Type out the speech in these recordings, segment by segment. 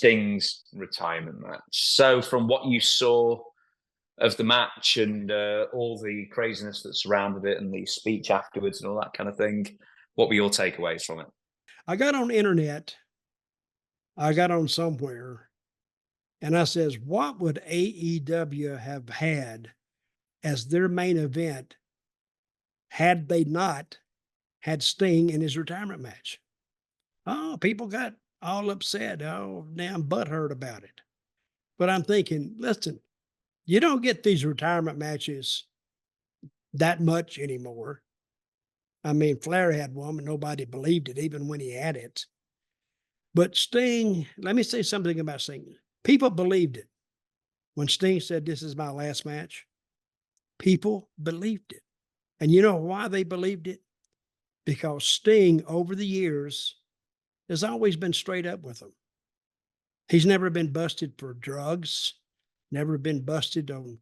Sting's retirement match. So from what you saw of the match and all the craziness that surrounded it and the speech afterwards and all that kind of thing, what were your takeaways from it? I got on the internet, I got on somewhere, and I says, what would AEW have had as their main event had they not had Sting in his retirement match? Oh, people got all upset. Oh, damn butthurt about it. But I'm thinking, listen, you don't get these retirement matches that much anymore. I mean, Flair had one, but nobody believed it, even when he had it. But Sting, let me say something about Sting. People believed it. When Sting said, this is my last match, people believed it. And you know why they believed it? Because Sting, over the years, has always been straight up with them. He's never been busted for drugs, never been busted on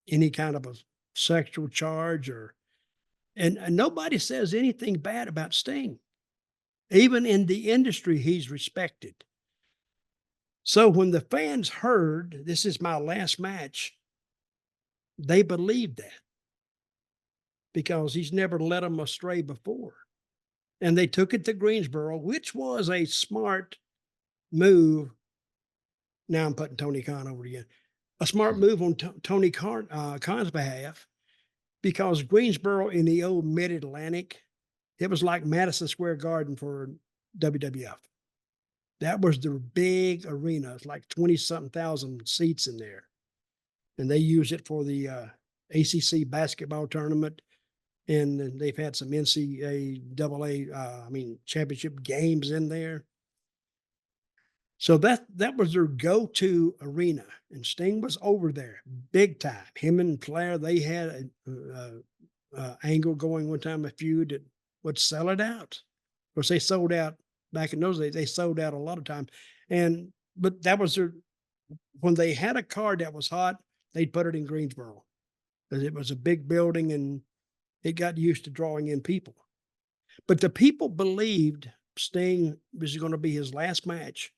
any kind of a sexual charge and nobody says anything bad about Sting. Even in the industry, he's respected. So when the fans heard, this is my last match, they believed that because he's never led them astray before. And they took it to Greensboro, which was a smart move. Now I'm putting Tony Khan over again. A smart move on Tony Khan's behalf, because Greensboro in the old Mid-Atlantic, it was like Madison Square Garden for WWF. That was the big arena. It's like 20-something thousand seats in there. And they used it for the ACC basketball tournament. And they've had some NCAA, championship games in there. So that was their go-to arena, and Sting was over there big time. Him and Flair, they had a angle going one time, a feud that would sell it out. Of course, they sold out back in those days. They sold out a lot of time, but that was when they had a card that was hot, they'd put it in Greensboro because it was a big building and it got used to drawing in people. But the people believed Sting was going to be his last match,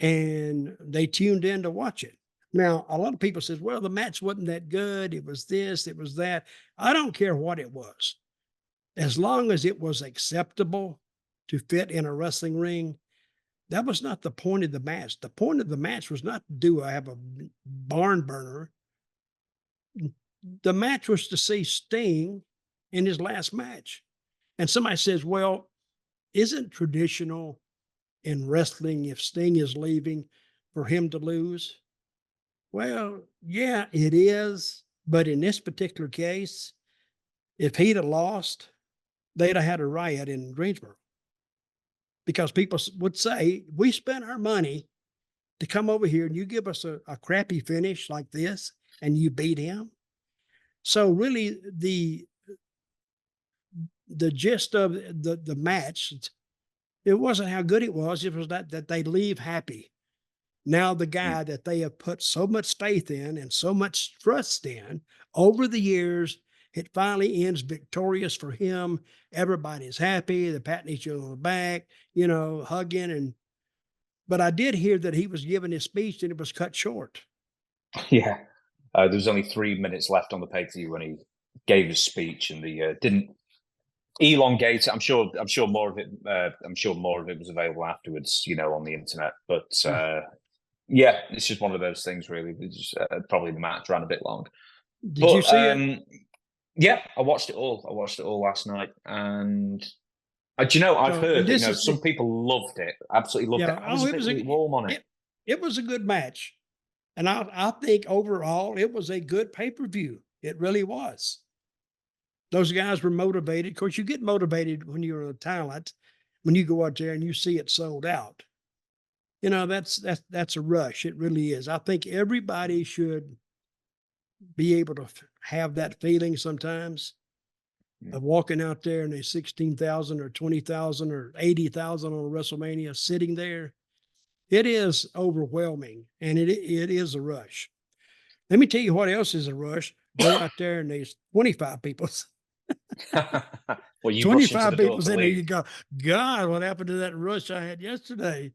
and they tuned in to watch it. Now, a lot of people says, well, the match wasn't that good. It was this, it was that. I don't care what it was. As long as it was acceptable to fit in a wrestling ring, that was not the point of the match. The point of the match was not to have a barn burner. The match was to see Sting in his last match. And somebody says, well, isn't traditional in wrestling, if Sting is leaving, for him to lose? Well, yeah, it is. But in this particular case, if he'd have lost, they'd have had a riot in Greensboro. Because people would say, we spent our money to come over here and you give us a crappy finish like this and you beat him. So really the gist of the match, it wasn't how good it was that they leave happy. Now the guy that they have put so much faith in and so much trust in over the years, it finally ends victorious for him. Everybody's happy. They're patting each other on the back, hugging. But I did hear that he was giving his speech and it was cut short. Yeah. There was only 3 minutes left on the pay-per-view when he gave his speech, and the didn't elongate. I'm sure more of it. I'm sure more of it was available afterwards, on the internet. But yeah, it's just one of those things. Really, probably the match ran a bit long. Did you see it? Yeah, I watched it all. I watched it all last night, and I've heard some people loved it, absolutely loved it. I was a bit warm on it. It was a good match, and I think overall it was a good pay-per-view. It really was. Those guys were motivated. Of course, you get motivated when you're a talent, when you go out there and you see it sold out. That's a rush. It really is. I think everybody should be able to have that feeling sometimes of walking out there and there's 16,000 or 20,000 or 80,000 on WrestleMania sitting there. It is overwhelming, and it is a rush. Let me tell you what else is a rush. Go out there and there's 25 people. Well, you 25 people in there, you go, God, what happened to that rush I had yesterday?